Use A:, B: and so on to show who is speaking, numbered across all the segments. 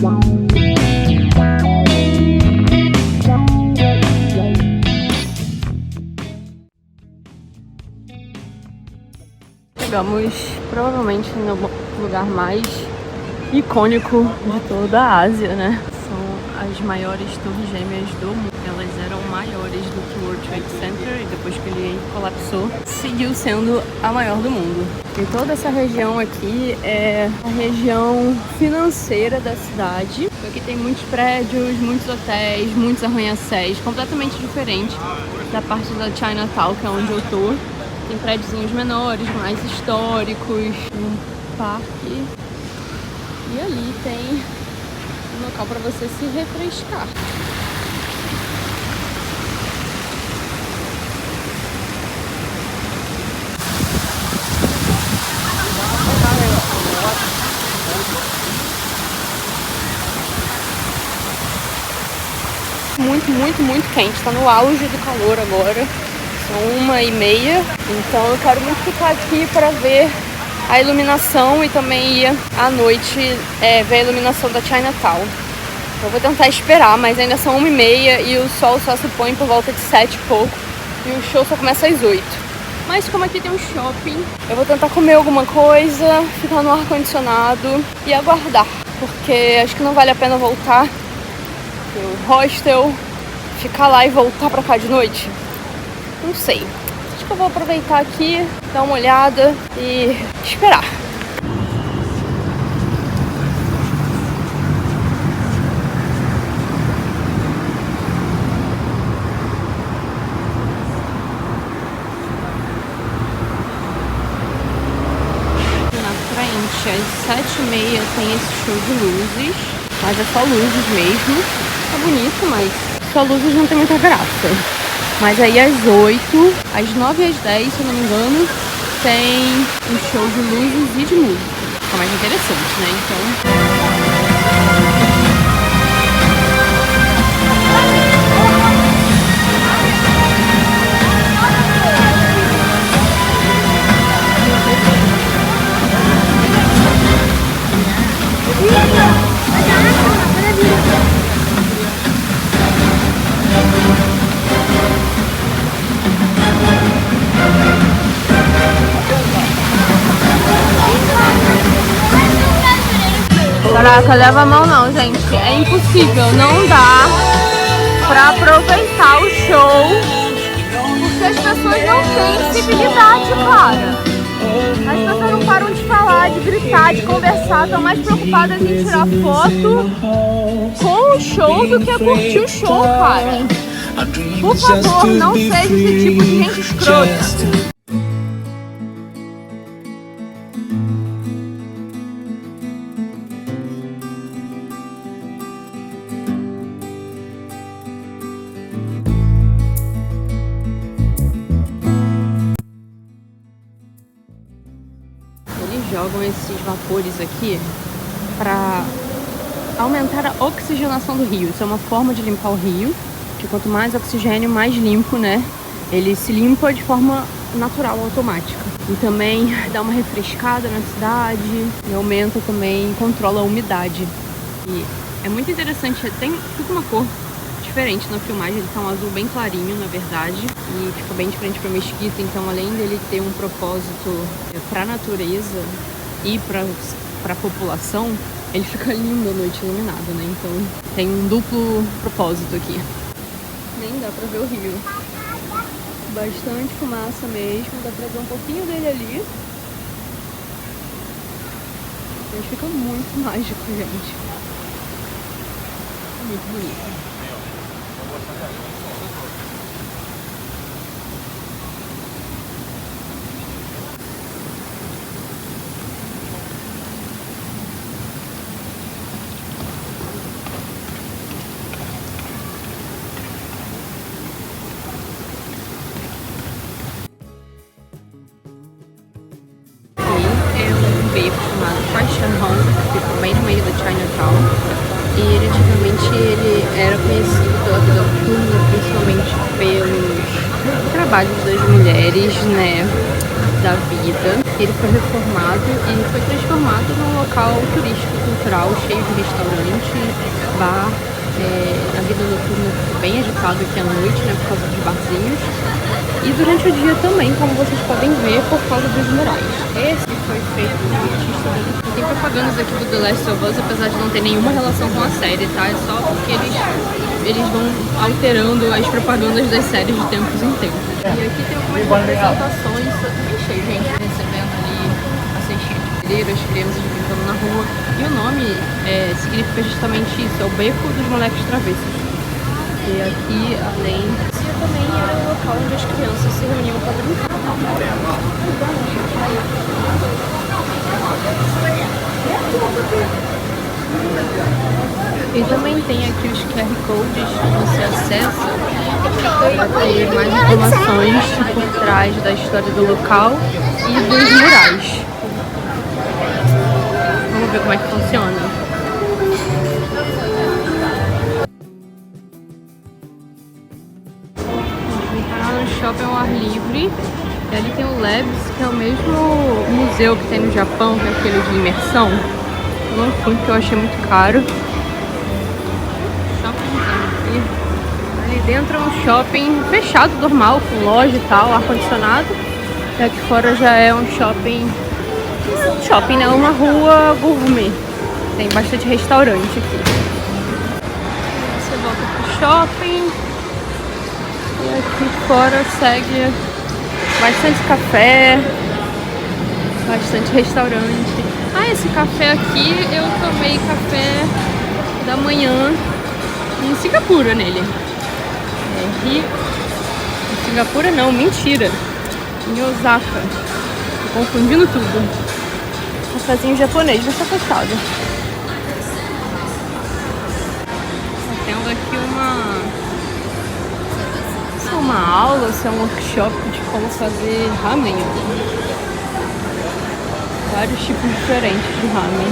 A: Chegamos provavelmente no lugar mais icônico de toda a Ásia, né? São as maiores torres gêmeas do mundo. Elas eram maiores do que o World Trade Center e depois que ele colapsou, seguiu sendo a maior do mundo. E toda essa região aqui é a região financeira da cidade. Aqui tem muitos prédios, muitos hotéis, muitos arranha-céus, completamente diferente da parte da Chinatown, que é onde eu tô. Tem prédiozinhos menores, mais históricos, um parque. E ali tem um local para você se refrescar. Muito quente. Tá no auge do calor agora. São 1h30. Então eu quero muito ficar aqui para ver a iluminação e também ir à noite ver a iluminação da Chinatown. Eu vou tentar esperar, mas ainda são 1h30 e o sol só se põe por volta de 7 e pouco. E o show só começa às 8. Mas como aqui tem um shopping, eu vou tentar comer alguma coisa, ficar no ar-condicionado e aguardar. Porque acho que não vale a pena voltar pro hostel, ficar lá e voltar pra cá de noite. Não sei. Acho que eu vou aproveitar aqui, dar uma olhada e esperar. Na frente, às 7h30 tem esse show de luzes, mas é só luzes mesmo. Tá bonito, mas só luzes não tem muita graça. Mas aí às 8, às 9 e às 10, se eu não me engano, tem um show de luzes e de música. Fica mais interessante, né? Então... Caraca, leva a mão não, gente. É impossível, não dá pra aproveitar o show porque as pessoas não têm civilidade, cara. As pessoas não param de falar, de gritar, de conversar, estão mais preocupadas em tirar foto com o show do que curtir o show, cara. Por favor, não seja esse tipo de gente escrota. Jogam esses vapores aqui para aumentar a oxigenação do rio. Isso é uma forma de limpar o rio, que quanto mais oxigênio, mais limpo, né? Ele se limpa de forma natural, automática. E também dá uma refrescada na cidade e aumenta também, controla a umidade. E é muito interessante, fica uma cor diferente na filmagem, ele tá um azul bem clarinho, na verdade, e fica bem diferente para mesquita. Então, além dele ter um propósito para a natureza e para a população, ele fica lindo à noite iluminado, né? Então, tem um duplo propósito aqui. Nem dá para ver o rio. Bastante fumaça mesmo, dá pra ver um pouquinho dele ali. Mas fica muito mágico, gente. Muito bonito. Fica bem no meio da Chinatown. E ele antigamente era conhecido pela vida noturna, principalmente pelos trabalhos das mulheres, né? da vida. Ele foi reformado e foi transformado num local turístico, cultural, cheio de restaurante, bar. A vida noturna ficou bem agitada aqui à noite, né, por causa dos barzinhos. E durante o dia também, como vocês podem ver, por causa dos murais. Esse foi feito por um artista. Tem propagandas aqui do The Last of Us, apesar de não ter nenhuma relação com a série, tá? É só porque eles vão alterando as propagandas das séries de tempos em tempos. E aqui tem algumas representações, bem cheio, gente, recebendo ali a cestinha de pedreiro, as crianças brincando na rua. E o nome significa justamente isso, é o Beco dos Moleques Travessos. E aqui, além disso, também era o local onde as crianças se reuniam para brincar. E também tem aqui os QR Codes que você acessa para ter mais informações por trás da história do local e dos murais. Vamos ver como é que funciona. No shopping ao ar livre, e ali tem o Labs, que é o mesmo museu que tem no Japão, que é aquele de imersão. Eu não fui porque eu achei muito caro. Shoppingzão aqui. Ali dentro é um shopping fechado, normal, com loja e tal, ar-condicionado. E aqui fora já é um shopping. Não é um shopping, né? Uma rua gourmet. Tem bastante restaurante aqui. Você volta pro shopping. E aqui fora segue bastante café, bastante restaurante. Esse café aqui, eu tomei café da manhã em Singapura nele. Em Singapura não, mentira. Em Osaka. Tô confundindo tudo. Cafézinho japonês, mas tá fechado. Tá tendo aqui uma aula, se é um workshop de como fazer ramen. Vários tipos diferentes de ramen.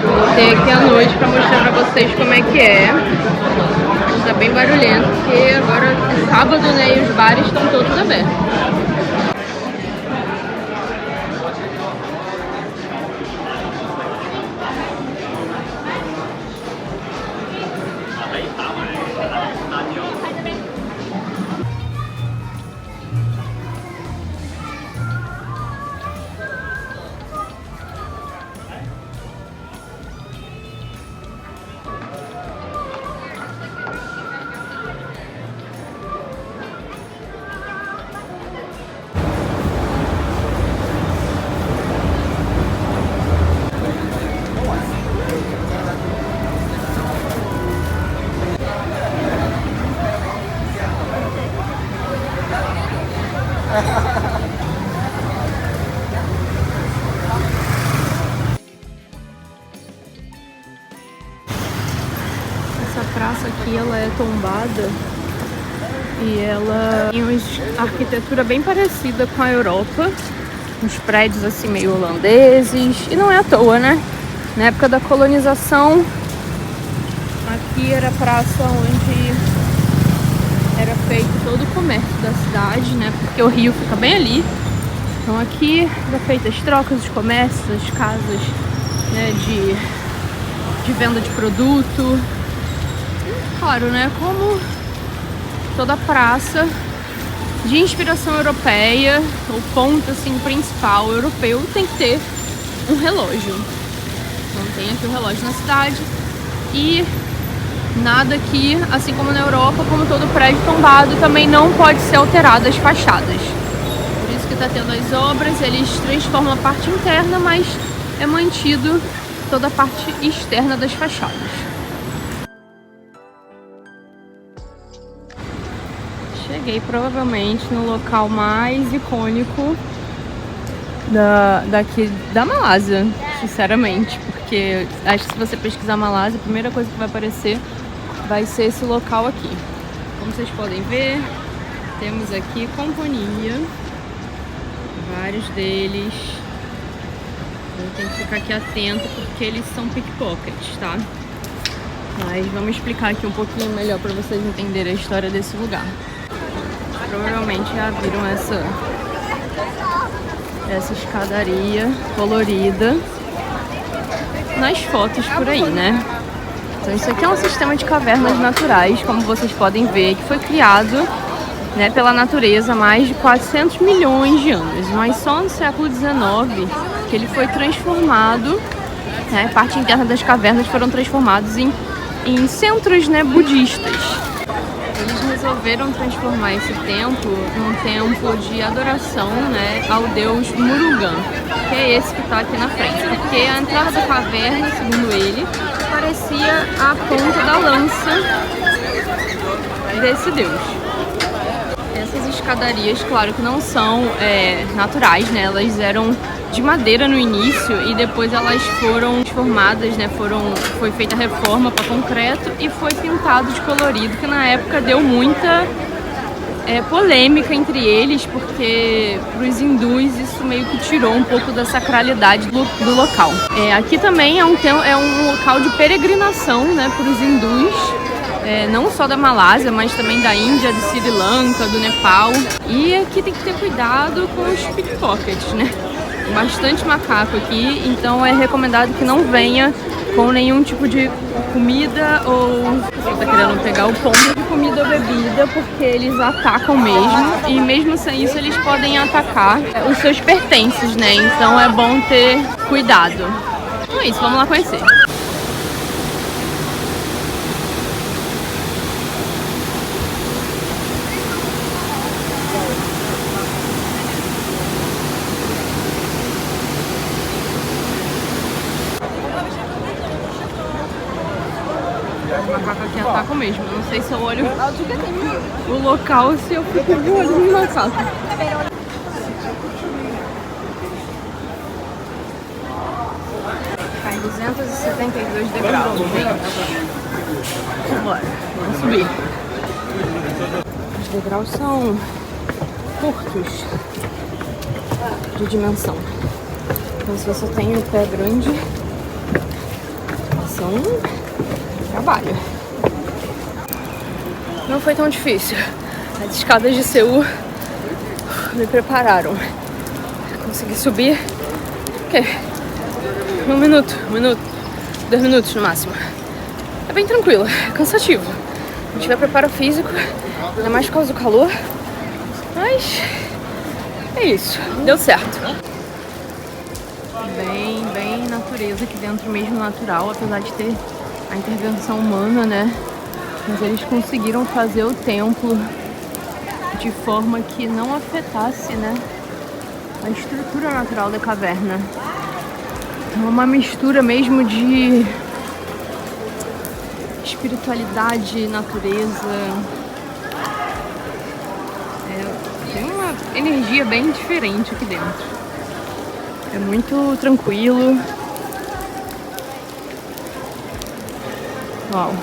A: Voltei aqui à noite para mostrar para vocês como é que é. Tá bem barulhento, porque agora é sábado, né, e os bares estão todos abertos. Essa praça aqui, ela é tombada e ela tem uma arquitetura bem parecida com a Europa, uns prédios assim meio holandeses, e não é à toa, né? Na época da colonização, aqui era a praça onde era feito todo o comércio da cidade, né? Porque o rio fica bem ali. Então aqui era feitas as trocas, os comércios, as casas, né, de venda de produto. E, claro, né, como toda praça de inspiração europeia, o ponto assim principal europeu tem que ter um relógio. Então tem aqui o relógio na cidade e nada aqui, assim como na Europa, como todo prédio tombado, também não pode ser alterado as fachadas. Por isso que está tendo as obras, eles transformam a parte interna, mas é mantido toda a parte externa das fachadas. Cheguei provavelmente no local mais icônico daqui da Malásia, sinceramente, porque acho que se você pesquisar Malásia, a primeira coisa que vai aparecer vai ser esse local aqui. Como vocês podem ver, temos aqui companhia, vários deles, Tem que ficar aqui atento porque eles são pickpockets, tá? Mas vamos explicar aqui um pouquinho melhor para vocês entenderem a história desse lugar. Provavelmente já viram essa escadaria colorida nas fotos por aí, né? Então isso aqui é um sistema de cavernas naturais, como vocês podem ver, que foi criado, né, pela natureza há mais de 400 milhões de anos, mas só no século XIX que ele foi transformado, né, parte interna das cavernas foram transformados em centros, né, budistas. Eles resolveram transformar esse templo num templo de adoração, né, ao deus Murugan, que é esse que está aqui na frente, porque a entrada da caverna, segundo ele, parecia a ponta da lança desse deus. Essas escadarias, claro que não são naturais, né? Elas eram de madeira no início e depois elas foram transformadas, né? Foi feita reforma para concreto e foi pintado de colorido, que na época deu muita polêmica entre eles, porque para os hindus isso meio que tirou um pouco da sacralidade do local. Aqui também é um local de peregrinação, né, para os hindus. Não só da Malásia, mas também da Índia, do Sri Lanka, do Nepal. E aqui tem que ter cuidado com os pickpockets, né? Tem bastante macaco aqui, então é recomendado que não venha com nenhum tipo de comida ou você tá querendo pegar o pombo de comida ou bebida, porque eles atacam mesmo. E mesmo sem isso, eles podem atacar os seus pertences, né? Então é bom ter cuidado. Então é isso, vamos lá conhecer. Os macacos aqui atacam mesmo. Eu não sei se eu olho o local ou se eu fico de olho no macaco. Cai 272 degraus, gente. Vambora, vamos subir. Os degraus são curtos de dimensão. Então se você tem o pé grande, são trabalho. Não foi tão difícil. As escadas de Seul me prepararam. Consegui subir. Ok. 1 minuto, 2 minutos no máximo. É bem tranquilo, é cansativo. A gente vai preparo físico, ainda mais por causa do calor. Mas é isso, deu certo. Bem natureza aqui dentro mesmo, natural, apesar de ter a intervenção humana, né? Mas eles conseguiram fazer o templo de forma que não afetasse, né, a estrutura natural da caverna. É uma mistura mesmo de espiritualidade, natureza. Tem uma energia bem diferente aqui dentro. É muito tranquilo. Uau.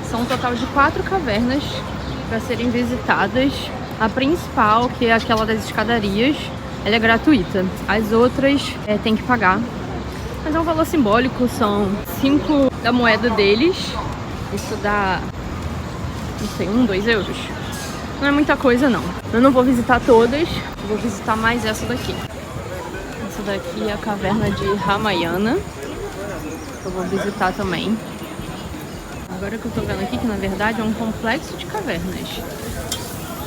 A: São um total de 4 cavernas para serem visitadas. A principal, que é aquela das escadarias, ela é gratuita. As outras tem que pagar. Mas é um valor simbólico, são 5 da moeda deles. Isso dá, não sei, 1, 2 euros. Não é muita coisa não. Eu não vou visitar todas, vou visitar mais essa daqui. Essa daqui é a caverna de Ramayana. Eu vou visitar também. Agora que eu tô vendo aqui, que na verdade é um complexo de cavernas.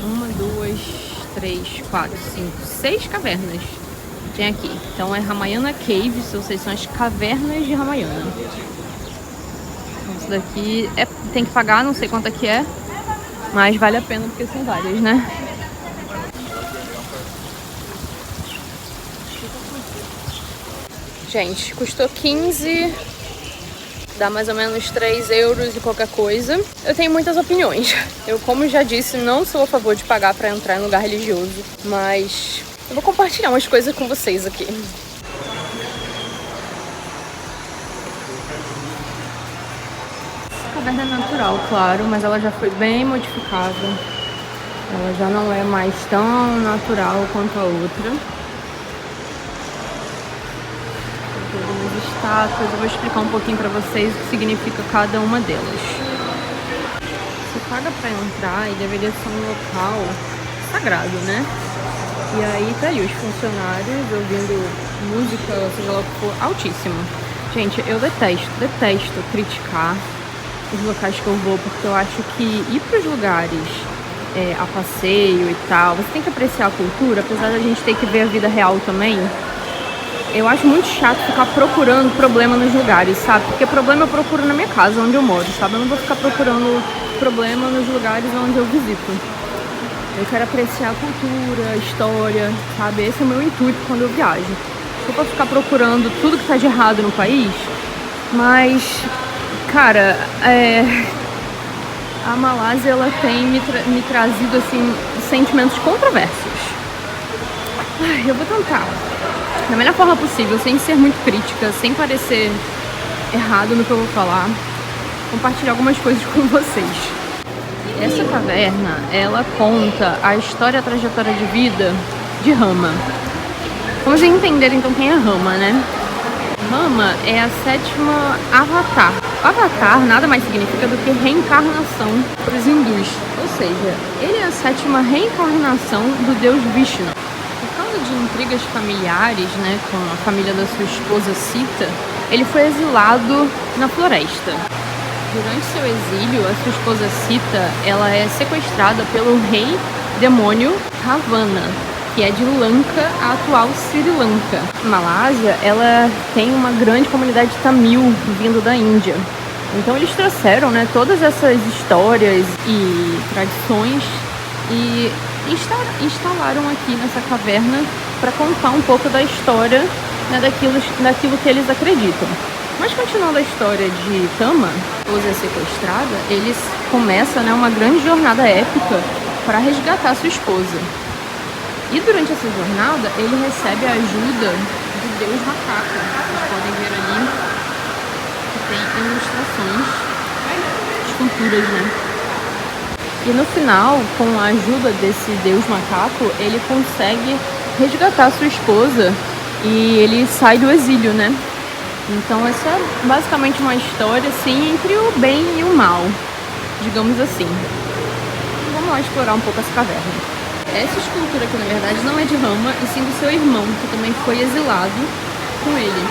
A: 1, 2, 3, 4, 5, 6 cavernas tem aqui. Então é Ramayana Caves, ou seja, são as cavernas de Ramayana. Isso daqui tem que pagar, não sei quanto é que é, mas vale a pena porque são várias, né? Gente, custou 15, dá mais ou menos 3 euros e qualquer coisa. Eu tenho muitas opiniões. Eu, como já disse, não sou a favor de pagar pra entrar em lugar religioso, mas eu vou compartilhar umas coisas com vocês aqui. Essa caverna é natural, claro, mas ela já foi bem modificada. Ela já não é mais tão natural quanto a outra. Tem algumas estátuas, eu vou explicar um pouquinho pra vocês o que significa cada uma delas. Você paga pra entrar e deveria ser um local sagrado, né? E aí tá aí os funcionários ouvindo música, seja lá o que for, altíssimo. Gente, eu detesto criticar os locais que eu vou, porque eu acho que ir pros lugares a passeio e tal, você tem que apreciar a cultura, apesar da gente ter que ver a vida real também. Eu acho muito chato ficar procurando problema nos lugares, sabe? Porque problema eu procuro na minha casa, onde eu moro, sabe? Eu não vou ficar procurando problema nos lugares onde eu visito. Eu quero apreciar a cultura, a história, sabe? Esse é o meu intuito quando eu viajo. Não pra ficar procurando tudo que tá de errado no país, mas, cara, a Malásia, ela tem me trazido, assim, sentimentos controversos. Eu vou tentar, da melhor forma possível, sem ser muito crítica, sem parecer errado no que eu vou falar, compartilhar algumas coisas com vocês. Essa caverna, ela conta a história e a trajetória de vida de Rama. Vamos entender então quem é Rama, né? Rama é a 7ª Avatar. Avatar nada mais significa do que reencarnação para os hindus. Ou seja, ele é a 7ª reencarnação do deus Vishnu. Por causa de intrigas familiares, né, com a família da sua esposa Sita, ele foi exilado na floresta. Durante seu exílio, a sua esposa Sita, ela é sequestrada pelo rei demônio Ravana, que é de Lanka, a atual Sri Lanka. A Malásia, ela tem uma grande comunidade tamil vindo da Índia. Então eles trouxeram, né, todas essas histórias e tradições e instalaram aqui nessa caverna para contar um pouco da história, né, daquilo que eles acreditam. Mas continuando a história de Tama, esposa sequestrada, eles começam, né, uma grande jornada épica para resgatar sua esposa. E durante essa jornada, ele recebe a ajuda do deus macaco. Vocês podem ver ali que tem ilustrações, esculturas, né? E no final, com a ajuda desse deus macaco, ele consegue resgatar sua esposa e ele sai do exílio, né? Então essa é basicamente uma história, assim, entre o bem e o mal, digamos assim. Vamos lá explorar um pouco essa caverna. Essa escultura aqui, na verdade, não é de Rama, e sim do seu irmão, que também foi exilado com ele.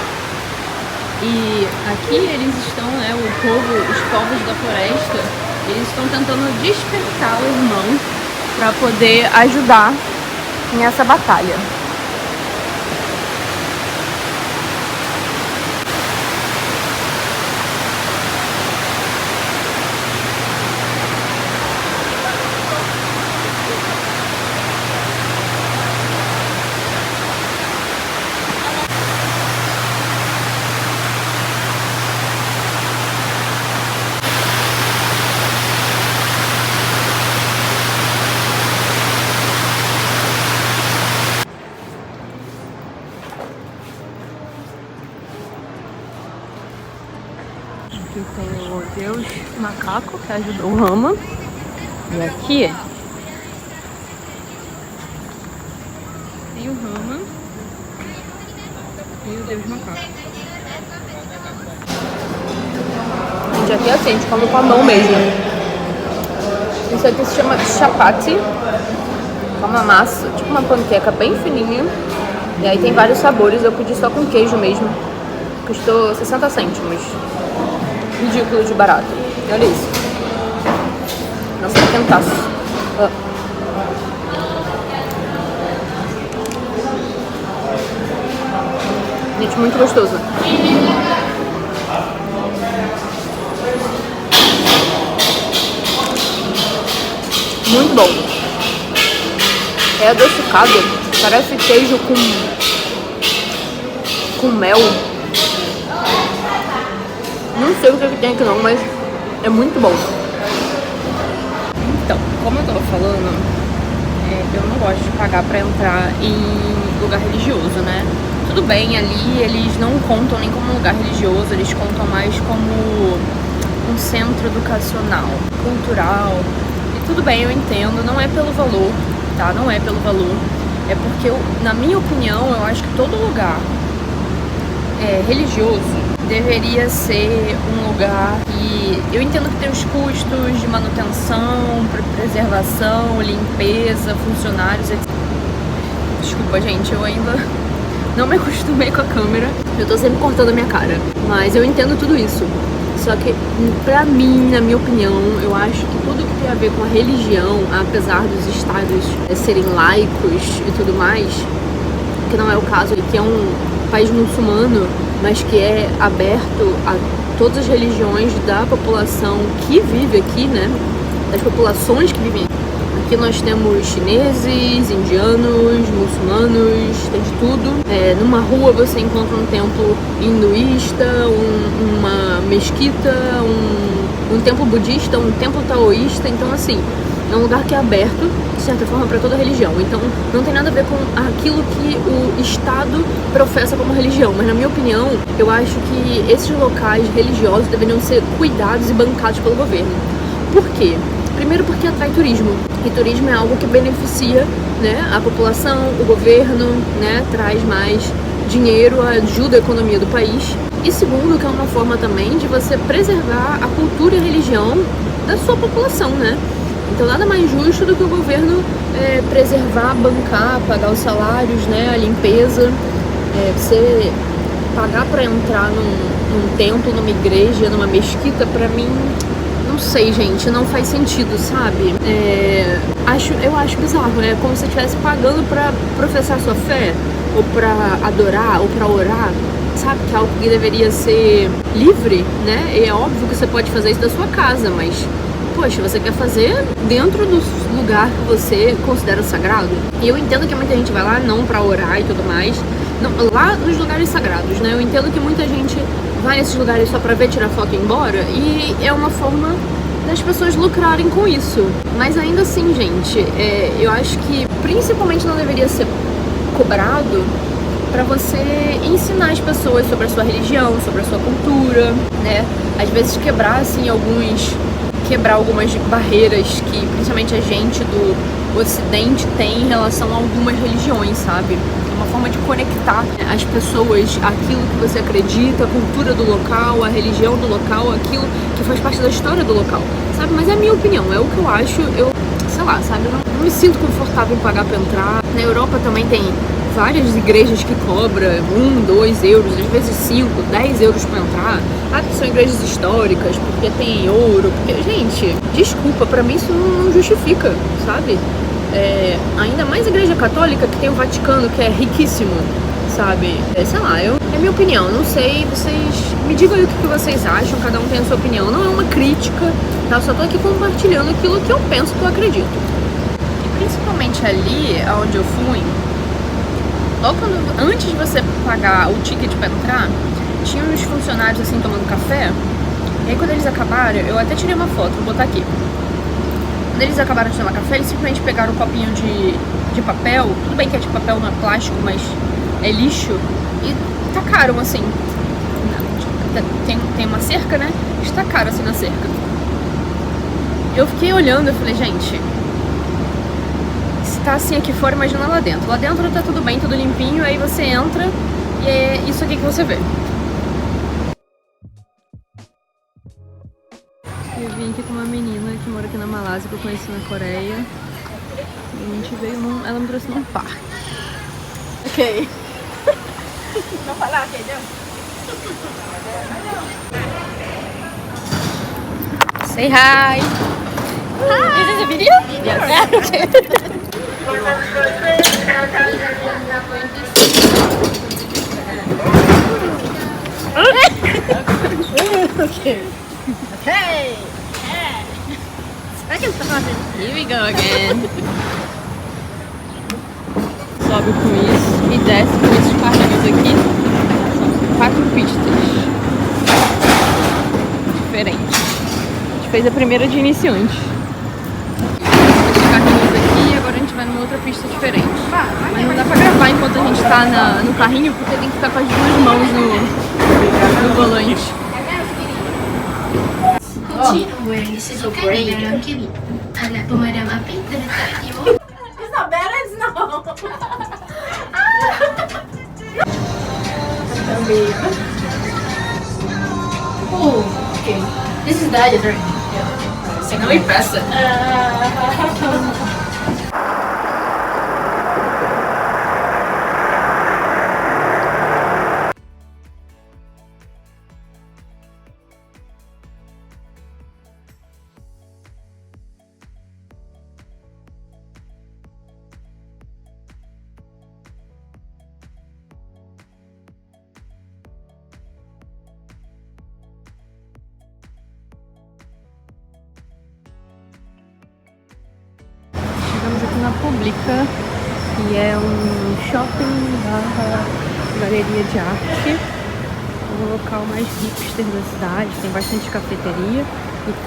A: E aqui eles estão, né, os povos da floresta, eles estão tentando despertar o irmão para poder ajudar nessa batalha. Aqui tem o deus macaco que ajudou o Rama. E aqui tem o Rama e o deus macaco. Gente, aqui é assim, a gente come com a mão mesmo. Isso aqui se chama chapati. É uma massa, tipo uma panqueca bem fininha. E aí tem vários sabores, eu pedi só com queijo mesmo. Custou 60 cêntimos. Ridículo de barato. Olha isso. Nossa, que quentaço. Gente, muito gostoso. Muito bom. É adocicado. Parece queijo com com mel. Não sei o que tem aqui não, mas é muito bom. Então, como eu tava falando, eu não gosto de pagar pra entrar em lugar religioso, né? Tudo bem, ali eles não contam nem como lugar religioso, eles contam mais como um centro educacional, cultural. E tudo bem, eu entendo, não é pelo valor, tá? Não é pelo valor. É porque, na minha opinião, eu acho que todo lugar religioso deveria ser um lugar que... Eu entendo que tem os custos de manutenção, preservação, limpeza, funcionários, etc. Desculpa, gente, eu ainda não me acostumei com a câmera. Eu tô sempre cortando a minha cara. Mas eu entendo tudo isso. Só que, pra mim, na minha opinião, eu acho que tudo que tem a ver com a religião, apesar dos estados serem laicos e tudo mais, que não é o caso, que é um país muçulmano, mas que é aberto a todas as religiões da população que vive aqui, né? Das populações que vivem aqui. Aqui nós temos chineses, indianos, muçulmanos, tem de tudo. Numa rua você encontra um templo hinduísta, uma mesquita, um templo budista, um templo taoísta. Então, assim, é um lugar que é aberto, de certa forma, para toda religião. Então, não tem nada a ver com aquilo que o Estado professa como religião. Mas, na minha opinião, eu acho que esses locais religiosos deveriam ser cuidados e bancados pelo governo. Por quê? Primeiro porque atrai turismo, e turismo é algo que beneficia, né, a população, o governo, né, traz mais dinheiro, ajuda a economia do país. E segundo, que é uma forma também de você preservar a cultura e a religião da sua população, né? Então nada mais justo do que o governo preservar, bancar, pagar os salários, né, a limpeza, você pagar para entrar num templo, numa igreja, numa mesquita, pra mim... Não sei, gente, não faz sentido, sabe? Eu acho bizarro, é como se você estivesse pagando pra professar sua fé, ou pra adorar, ou pra orar, sabe? Que é algo que deveria ser livre, né? E é óbvio que você pode fazer isso da sua casa, mas, poxa, você quer fazer dentro do lugar que você considera sagrado? E eu entendo que muita gente vai lá não pra orar e tudo mais, não, lá nos lugares sagrados, né? Eu entendo que muita gente vai nesses lugares só pra ver, tirar foto e ir embora, e é uma forma das pessoas lucrarem com isso. Mas ainda assim, gente, eu acho que principalmente não deveria ser cobrado pra você ensinar as pessoas sobre a sua religião, sobre a sua cultura, né? Às vezes quebrar algumas barreiras que principalmente a gente do Ocidente tem em relação a algumas religiões, sabe? Uma forma de conectar as pessoas, aquilo que você acredita, a cultura do local, a religião do local, aquilo que faz parte da história do local, sabe? Mas é a minha opinião, é o que eu acho, sei lá, sabe? Eu não me sinto confortável em pagar pra entrar. Na Europa também tem várias igrejas que cobram 1, 2 euros, às vezes 5, 10 euros pra entrar. Que são igrejas históricas, porque tem ouro, porque, gente, desculpa, pra mim isso não justifica, sabe? Ainda mais a igreja católica, que tem o Vaticano, que é riquíssimo, sabe? Sei lá, é minha opinião, não sei, vocês me digam aí o que vocês acham, cada um tem a sua opinião, não é uma crítica, tá? Eu só tô aqui compartilhando aquilo que eu penso, que eu acredito. E principalmente ali, onde eu fui, logo antes de você pagar o ticket pra entrar, tinha uns funcionários assim tomando café, e aí quando eles acabaram, eu até tirei uma foto, vou botar aqui. Quando eles acabaram de tomar café, eles simplesmente pegaram um copinho de papel, tudo bem que é de papel, não é plástico, mas é lixo, e tacaram assim. Tem uma cerca, né? Eles tacaram assim na cerca. Eu fiquei olhando e falei, gente, se tá assim aqui fora, imagina lá dentro. Lá dentro tá tudo bem, tudo limpinho, aí você entra e é isso aqui que você vê. Eu vim aqui com uma menina que mora aqui na Malásia, que eu conheci na Coreia. E a gente veio ela me trouxe num parque. Ok. Não falar, entendeu? Say hi. Hi. Is this a video? Yes. Okay. Okay. Okay. Second time. Here we go again. Sobe com isso e desce com esses carrinhos aqui. fez a primeira de iniciante. Esses carrinhos aqui e agora a gente vai numa outra pista diferente. Mas não dá pra gravar enquanto a gente tá no carrinho, porque tem que ficar com as duas mãos no volante.
B: Oh, okay. This is Dodge, right? Yeah. Senão ele passa.
A: Chegamos aqui na Publica, que é um shopping barra galeria de arte. O local mais hipster da cidade, tem bastante cafeteria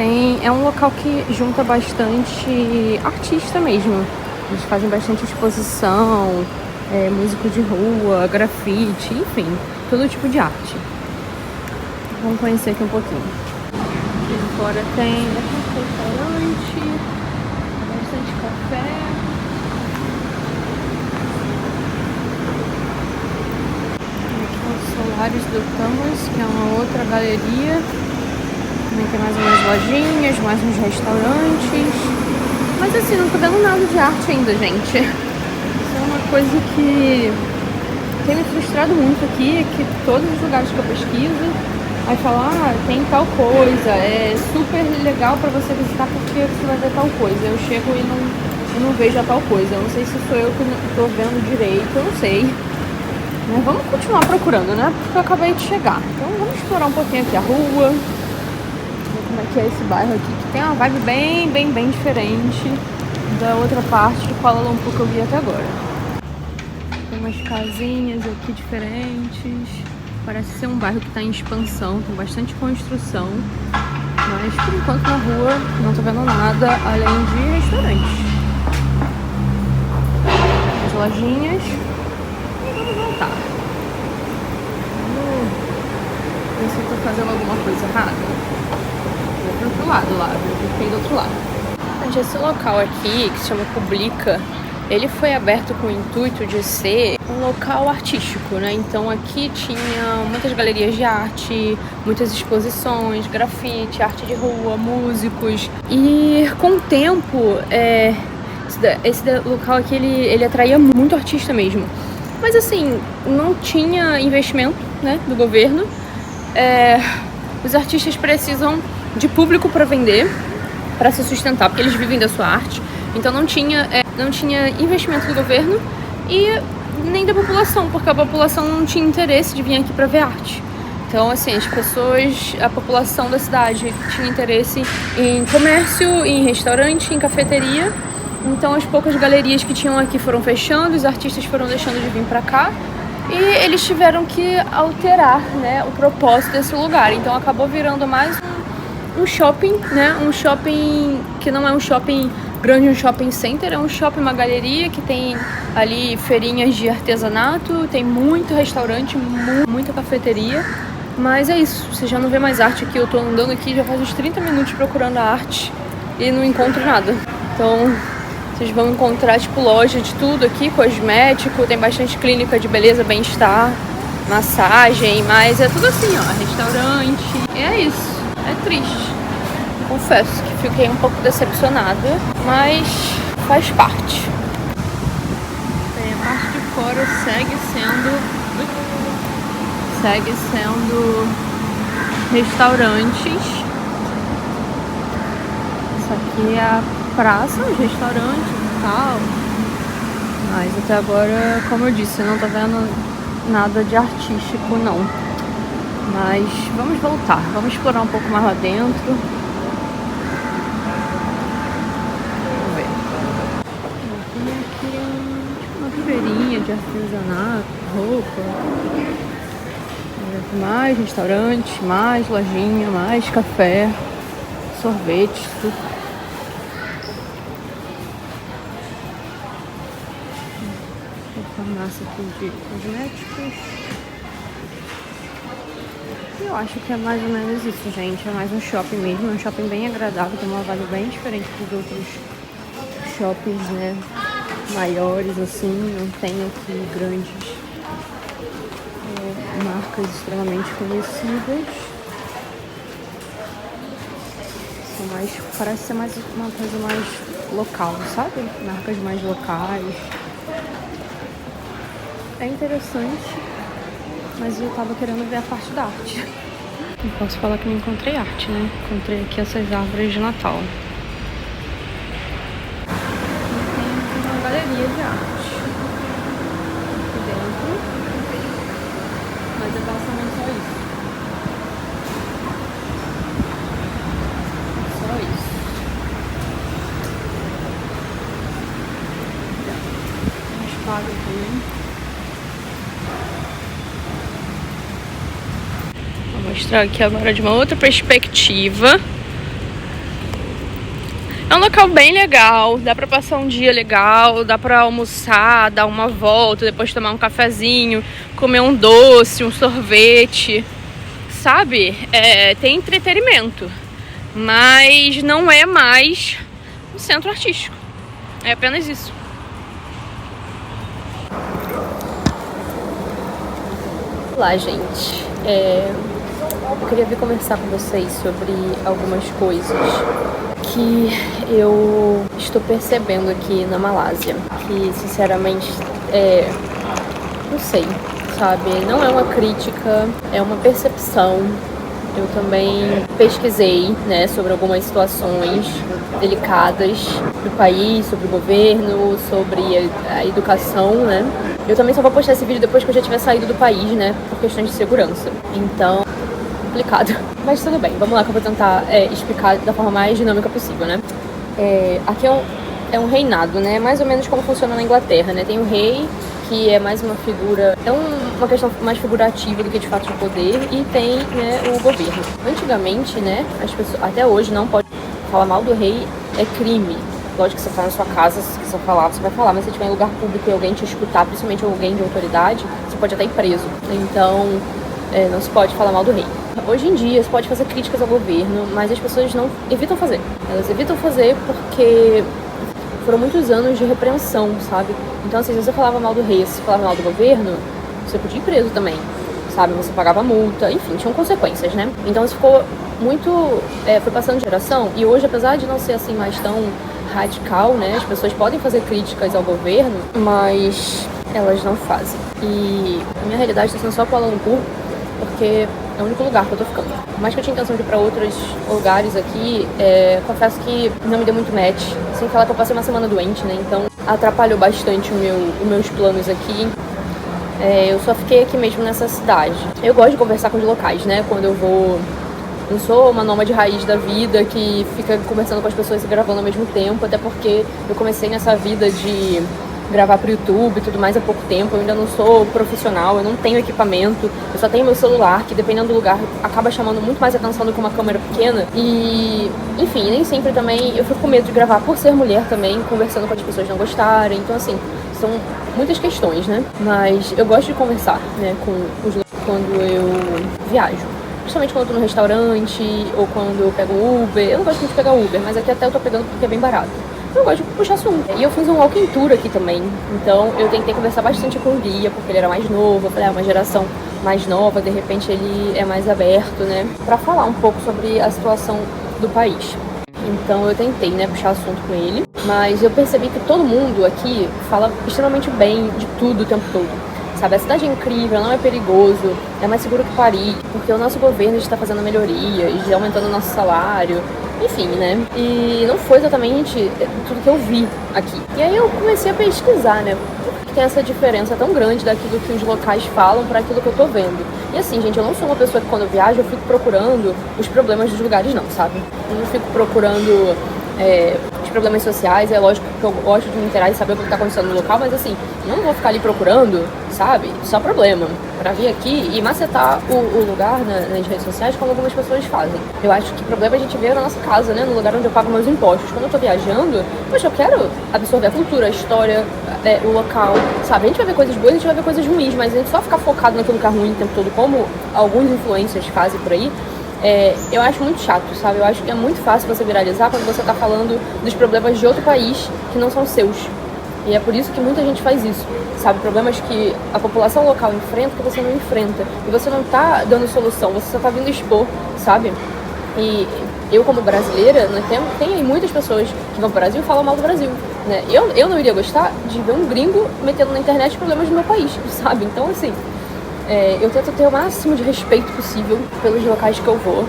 A: e é um local que junta bastante artista mesmo. Eles fazem bastante exposição, músico de rua, grafite, enfim, todo tipo de arte. Vamos conhecer aqui um pouquinho. Aqui fora tem bastante restaurante, bastante café. Aqui é o Solaris do Thomas, que é uma outra galeria. Também tem mais umas lojinhas, mais uns restaurantes. Mas assim, não tô vendo nada de arte ainda, gente. Isso é uma coisa que tem me frustrado muito aqui, é que todos os lugares que eu pesquiso, vai falar, tem tal coisa, é super legal pra você visitar porque você vai ver tal coisa. Eu chego e não vejo a tal coisa. Eu não sei se sou eu que não tô vendo direito, eu não sei. Mas vamos continuar procurando, né? Porque eu acabei de chegar. Então vamos explorar um pouquinho aqui a rua. Ver como é que é esse bairro aqui, que tem uma vibe bem diferente da outra parte de Kuala Lumpur que eu vi até agora. Tem umas casinhas aqui diferentes. Parece ser um bairro que está em expansão, com bastante construção. Mas por enquanto na rua não tô vendo nada além de restaurantes. As lojinhas. E vamos voltar. Vamos ver se eu tô fazendo alguma coisa errada. Vou pro outro lado lá, eu fiquei do outro lado. Gente, esse local aqui, que se chama Publica, ele foi aberto com o intuito de ser um local artístico, né? Então aqui tinha muitas galerias de arte, muitas exposições, grafite, arte de rua, músicos. E com o tempo, esse local aqui, ele atraía muito artista mesmo. Mas assim, não tinha investimento, né, do governo. Os artistas precisam de público para vender, para se sustentar, porque eles vivem da sua arte. Então não tinha investimento do governo e nem da população, porque a população não tinha interesse de vir aqui para ver arte. Então, assim, a população da cidade tinha interesse em comércio, em restaurante, em cafeteria. Então, as poucas galerias que tinham aqui foram fechando, os artistas foram deixando de vir para cá e eles tiveram que alterar, né, o propósito desse lugar. Então, acabou virando mais um shopping, né? Um shopping que não é um shopping grande, um shopping center, é um shopping, uma galeria que tem ali feirinhas de artesanato, tem muito restaurante, muita cafeteria. Mas é isso, você já não vê mais arte aqui. Eu tô andando aqui já faz uns 30 minutos procurando a arte e não encontro nada. Então, vocês vão encontrar, tipo, loja de tudo aqui, cosmético, tem bastante clínica de beleza, bem-estar, massagem, mas é tudo assim, ó, restaurante. E é isso, é triste. Confesso que fiquei um pouco decepcionada, mas faz parte. Bem, a parte de fora segue sendo restaurantes. Isso aqui é a praça, os restaurantes e tal. Mas até agora, como eu disse, eu não tô vendo nada de artístico, não. Mas vamos voltar, vamos explorar um pouco mais lá dentro. Vamos ver. Tem aqui uma feirinha de artesanato, roupa. Mais restaurante, mais lojinha, mais café. sorvete, suco. Farmácia aqui de cosméticos. Eu acho que é mais ou menos isso, gente. É mais um shopping mesmo. É um shopping bem agradável. Tem uma vibe bem diferente dos outros shoppings, né? Maiores, assim. Não tem aqui grandes marcas extremamente conhecidas. São mais, parece ser mais uma coisa mais local, sabe? Marcas mais locais. É interessante, mas eu tava querendo ver a parte da arte. Não posso falar que não encontrei arte, né? Encontrei aqui essas árvores de Natal. E tem uma galeria de arte aqui dentro, mas é basicamente só isso. Só isso. Tem uma espada também. Vou mostrar aqui agora de uma outra perspectiva. É um local bem legal, dá pra passar um dia legal, dá pra almoçar, dar uma volta, depois tomar um cafezinho, comer um doce, um sorvete, sabe? Tem entretenimento, mas não é mais um centro artístico, é apenas isso. Olá, gente. Eu queria vir conversar com vocês sobre algumas coisas que eu estou percebendo aqui na Malásia. Que, sinceramente, não sei, sabe? Não é uma crítica, é uma percepção. Eu também pesquisei, né, sobre algumas situações delicadas do país, sobre o governo, sobre a educação, né? Eu também só vou postar esse vídeo depois que eu já tiver saído do país, né, por questões de segurança. Então, complicado. Mas tudo bem, vamos lá que eu vou tentar explicar da forma mais dinâmica possível, né? Aqui é um reinado, né? Mais ou menos como funciona na Inglaterra, né? Tem o rei, que é mais uma figura, uma questão mais figurativa do que de fato de poder, e tem, né, o governo. Antigamente, né, as pessoas, até hoje, não pode falar mal do rei, é crime. Lógico que você tá na sua casa, se quiser falar, você vai falar, mas se tiver em lugar público e alguém te escutar, principalmente alguém de autoridade, você pode até ir preso. Então, não se pode falar mal do rei. Hoje em dia, você pode fazer críticas ao governo, mas as pessoas evitam fazer. Elas evitam fazer porque foram muitos anos de repreensão, sabe? Então, assim, se você falava mal do rei, se você falava mal do governo, você podia ir preso também, sabe? Você pagava multa, enfim, tinham consequências, né? Então, isso ficou muito... foi passando de geração, e hoje, apesar de não ser, assim, mais tão radical, né? As pessoas podem fazer críticas ao governo, mas elas não fazem. E a minha realidade está sendo só Kuala Lumpur, porque é o único lugar que eu tô ficando. Por mais que eu tinha intenção de ir pra outros lugares aqui, confesso que não me deu muito match. Sem falar que eu passei uma semana doente, né? Então atrapalhou bastante os meus planos aqui. Eu só fiquei aqui mesmo nessa cidade. Eu gosto de conversar com os locais, né? Quando eu vou... Não sou uma nômade raiz da vida que fica conversando com as pessoas e gravando ao mesmo tempo, até porque eu comecei nessa vida de gravar pro YouTube e tudo mais há pouco tempo. Eu ainda não sou profissional, eu não tenho equipamento, eu só tenho meu celular, que dependendo do lugar acaba chamando muito mais atenção do que uma câmera pequena. E, enfim, nem sempre também eu fico com medo de gravar por ser mulher também, conversando com as pessoas não gostarem. Então, assim, são muitas questões, né? Mas eu gosto de conversar, né, com os locais quando eu viajo. Principalmente quando eu tô no restaurante ou quando eu pego Uber. Eu não gosto muito de pegar Uber, mas aqui até eu tô pegando porque é bem barato. Eu gosto de puxar assunto. E eu fiz um walking tour aqui também. Então eu tentei conversar bastante com o guia, porque ele era mais novo. Eu falei, uma geração mais nova, de repente ele é mais aberto, né? Pra falar um pouco sobre a situação do país. Então eu tentei, né, puxar assunto com ele. Mas eu percebi que todo mundo aqui fala extremamente bem de tudo o tempo todo. Sabe, a cidade é incrível, não é perigoso, é mais seguro que Paris, porque o nosso governo está fazendo melhorias, aumentando o nosso salário, enfim, né? E não foi exatamente tudo que eu vi aqui. E aí eu comecei a pesquisar, né? Por que tem essa diferença tão grande daquilo que os locais falam para aquilo que eu tô vendo? E assim, gente, eu não sou uma pessoa que quando eu viajo eu fico procurando os problemas dos lugares, não, sabe? Eu não fico procurando os problemas sociais. É lógico que eu gosto de me inteirar e saber o que tá acontecendo no local, mas assim, não vou ficar ali procurando, sabe? Só problema. Pra vir aqui e macetar o lugar nas redes sociais, como algumas pessoas fazem. Eu acho que o problema é a gente ver na nossa casa, né? No lugar onde eu pago meus impostos. Quando eu tô viajando, poxa, eu quero absorver a cultura, a história, o local, sabe? A gente vai ver coisas boas, a gente vai ver coisas ruins, mas a gente só ficar focado naquilo que é ruim o tempo todo, como alguns influencers fazem por aí, eu acho muito chato, sabe? Eu acho que é muito fácil você viralizar quando você tá falando dos problemas de outro país que não são seus. E é por isso que muita gente faz isso, sabe? Problemas que a população local enfrenta que você não enfrenta. E você não tá dando solução, você só tá vindo expor, sabe? E eu, como brasileira, né, tem aí muitas pessoas que vão pro Brasil e falam mal do Brasil, né? Eu não iria gostar de ver um gringo metendo na internet problemas do meu país, sabe? Então, assim, eu tento ter o máximo de respeito possível pelos locais que eu vou.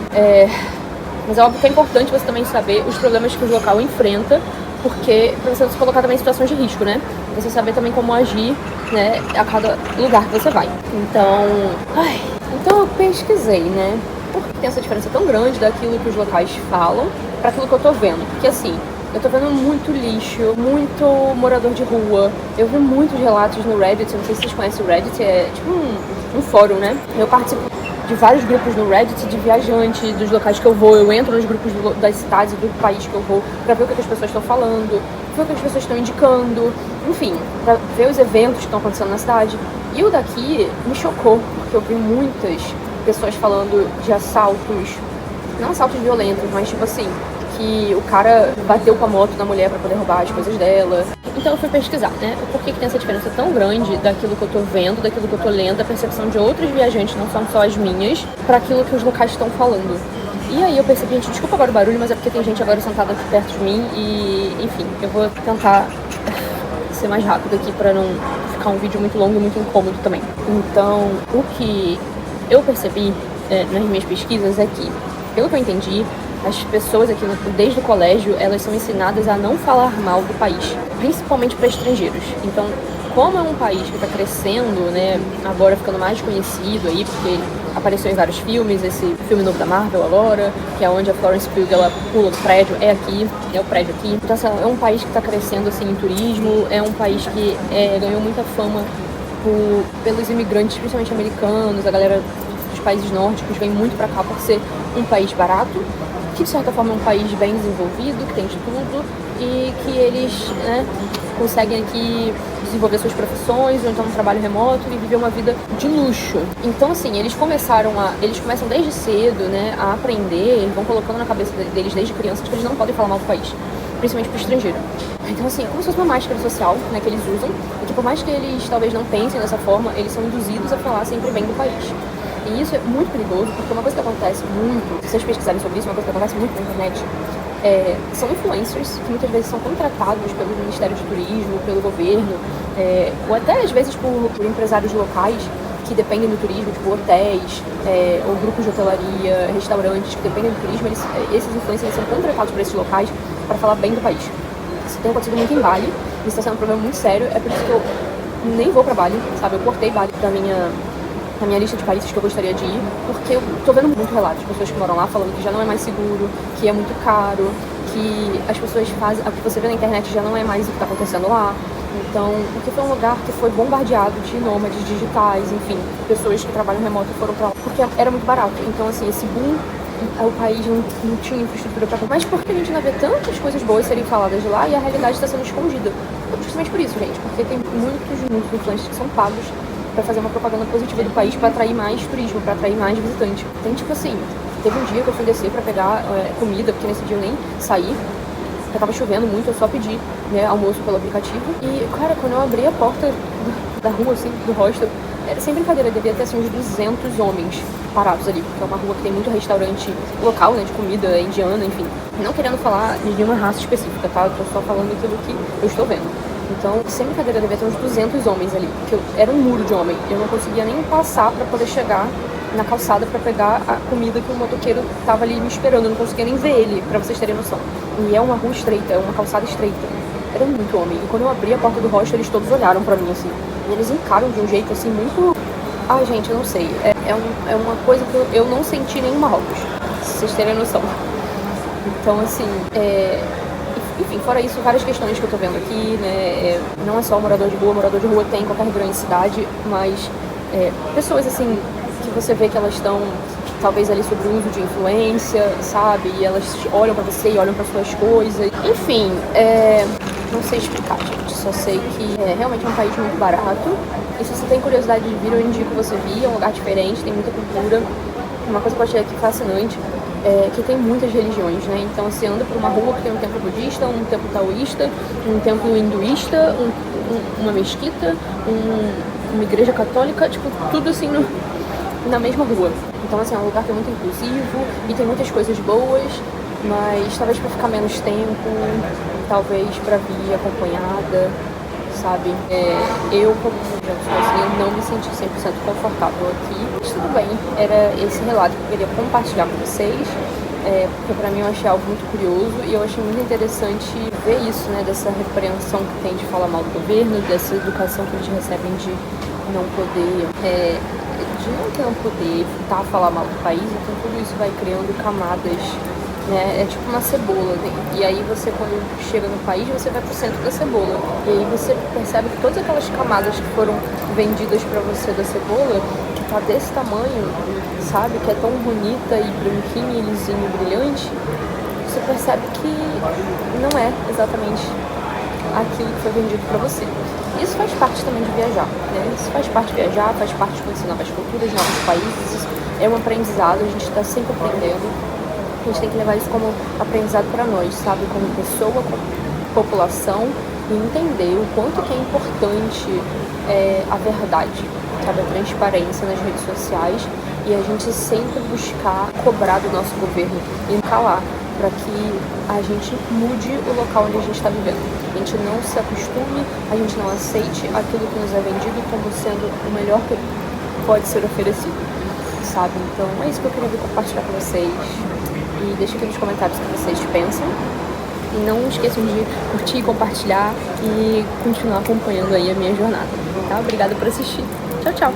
A: Mas é óbvio que é importante você também saber os problemas que o local enfrenta, porque pra você não se colocar também em situações de risco, né? Você saber também como agir, né, a cada lugar que você vai. Então eu pesquisei, né? Por que tem essa diferença tão grande daquilo que os locais falam pra aquilo que eu tô vendo? Porque assim, eu tô vendo muito lixo, muito morador de rua. Eu vi muitos relatos no Reddit, eu não sei se vocês conhecem o Reddit, é tipo um fórum, né? Eu participo de vários grupos no Reddit de viajante, dos locais que eu vou. Eu entro nos grupos das cidades do país que eu vou pra ver o que as pessoas estão falando, ver o que as pessoas estão indicando, enfim, pra ver os eventos que estão acontecendo na cidade. E o daqui me chocou, porque eu vi muitas pessoas falando de assaltos, não assaltos violentos, mas tipo assim, que o cara bateu com a moto na mulher pra poder roubar as coisas dela. Então eu fui pesquisar, né? Por que tem essa diferença tão grande daquilo que eu tô vendo, daquilo que eu tô lendo, da percepção de outros viajantes, não são só as minhas, pra aquilo que os locais estão falando. E aí eu percebi, gente, desculpa agora o barulho, mas é porque tem gente agora sentada aqui perto de mim e, enfim, eu vou tentar ser mais rápido aqui pra não ficar um vídeo muito longo e muito incômodo também. Então, o que eu percebi nas minhas pesquisas é que, pelo que eu entendi, as pessoas aqui, desde o colégio, elas são ensinadas a não falar mal do país, principalmente para estrangeiros. Então, como é um país que está crescendo, né, agora ficando mais conhecido aí, porque apareceu em vários filmes, esse filme novo da Marvel agora, que é onde a Florence Pugh, ela pula do prédio, é o prédio aqui. Então, assim, é um país que está crescendo, assim, em turismo, é um país que ganhou muita fama pelos imigrantes, principalmente americanos, a galera dos países nórdicos vem muito para cá por ser um país barato, que de certa forma é um país bem desenvolvido, que tem de tudo e que eles, né, conseguem aqui desenvolver suas profissões ou então um trabalho remoto e viver uma vida de luxo. Então assim, eles começam desde cedo, né, a aprender, eles vão colocando na cabeça deles desde crianças que eles não podem falar mal do país, principalmente para o estrangeiro. Então assim, é como se fosse uma máscara social, né, que eles usam, e que por mais que eles talvez não pensem dessa forma, eles são induzidos a falar sempre bem do país. E isso é muito perigoso, porque uma coisa que acontece muito, se vocês pesquisarem sobre isso, uma coisa que acontece muito na internet, são influencers que muitas vezes são contratados pelo Ministério de Turismo, pelo governo, ou até às vezes por empresários locais que dependem do turismo, tipo hotéis, ou grupos de hotelaria, restaurantes que dependem do turismo, esses influencers são contratados por esses locais para falar bem do país. Isso tem acontecido muito em Bali, isso está sendo um problema muito sério, é por isso que eu nem vou para Bali, sabe? Eu cortei Bali da minha lista de países que eu gostaria de ir, porque eu tô vendo muito relatos de pessoas que moram lá falando que já não é mais seguro, que é muito caro, que as pessoas fazem, o que você vê na internet já não é mais o que tá acontecendo lá. Então, porque foi um lugar que foi bombardeado de nômades digitais, enfim, pessoas que trabalham remoto foram pra lá, porque era muito barato. Então, assim, esse boom, o país não tinha infraestrutura pra... Mas porque a gente ainda vê tantas coisas boas serem faladas de lá e a realidade está sendo escondida. Justamente por isso, gente, porque tem muitos influencers que são pagos pra fazer uma propaganda positiva do país, pra atrair mais turismo, pra atrair mais visitante. Tem tipo assim, teve um dia que eu fui descer pra pegar comida, porque nesse dia eu nem saí, porque tava chovendo muito, eu só pedi, né, almoço pelo aplicativo. E, cara, quando eu abri a porta da rua, assim, do hostel, era sem brincadeira, devia ter assim uns 200 homens parados ali, porque é uma rua que tem muito restaurante local, né, de comida indiana, enfim. Não querendo falar de nenhuma raça específica, tá? Eu tô só falando aquilo que eu estou vendo. Então, sem brincadeira, devia ter uns 200 homens ali, porque era um muro de homem. Eu não conseguia nem passar pra poder chegar na calçada pra pegar a comida que o motoqueiro tava ali me esperando. Eu não conseguia nem ver ele, pra vocês terem noção. E é uma rua estreita, é uma calçada estreita. Era muito homem. E quando eu abri a porta do hostel, eles todos olharam pra mim, assim. E eles encaram de um jeito, assim, muito... Ai, gente, eu não sei. É uma coisa que eu não senti nem em Marrocos, se vocês terem noção. Então, assim, Enfim, fora isso, várias questões que eu tô vendo aqui, né? Não é só morador de rua tem em qualquer grande cidade, mas pessoas assim, que você vê que elas estão talvez ali sobre o uso de influência, sabe? E elas olham pra você e olham pra suas coisas. Enfim, não sei explicar, gente. Só sei que realmente é um país muito barato. E se você tem curiosidade de vir, eu indico você vir. É um lugar diferente, tem muita cultura. Uma coisa que eu achei aqui fascinante é que tem muitas religiões, né? Então você anda por uma rua que tem um templo budista, um templo taoísta, um templo hinduísta, uma mesquita, uma igreja católica, tipo, tudo assim na mesma rua. Então assim, é um lugar que é muito inclusivo e tem muitas coisas boas, mas talvez pra ficar menos tempo, talvez pra vir acompanhada, sabe? Eu, como já sozinha, não me senti 100% confortável aqui. Mas tudo bem, era esse relato que eu queria compartilhar com vocês, porque pra mim eu achei algo muito curioso e eu achei muito interessante ver isso, né? Dessa repreensão que tem de falar mal do governo, dessa educação que eles recebem de não poder, evitar falar mal do país. Então tudo isso vai criando camadas, né? É tipo uma cebola, né? E aí você, quando chega no país, você vai pro centro da cebola. E aí você percebe que todas aquelas camadas que foram vendidas pra você da cebola, que tá desse tamanho, sabe? Que é tão bonita e branquinha e lisinho e brilhante, você percebe que não é exatamente aquilo que foi vendido pra você. Isso faz parte também de viajar, né? Isso faz parte de viajar, faz parte de conhecer novas culturas, novos países. Isso é um aprendizado, a gente tá sempre aprendendo. A gente tem que levar isso como aprendizado para nós, sabe? Como pessoa, como população, e entender o quanto que é importante a verdade, sabe? A transparência nas redes sociais e a gente sempre buscar cobrar do nosso governo e calar para que a gente mude o local onde a gente está vivendo. A gente não se acostume, a gente não aceite aquilo que nos é vendido como sendo o melhor que pode ser oferecido, sabe? Então é isso que eu queria compartilhar com vocês. E deixa aqui nos comentários o que vocês pensam. E não esqueçam de curtir, compartilhar e continuar acompanhando aí a minha jornada, tá? Obrigada por assistir. Tchau, tchau!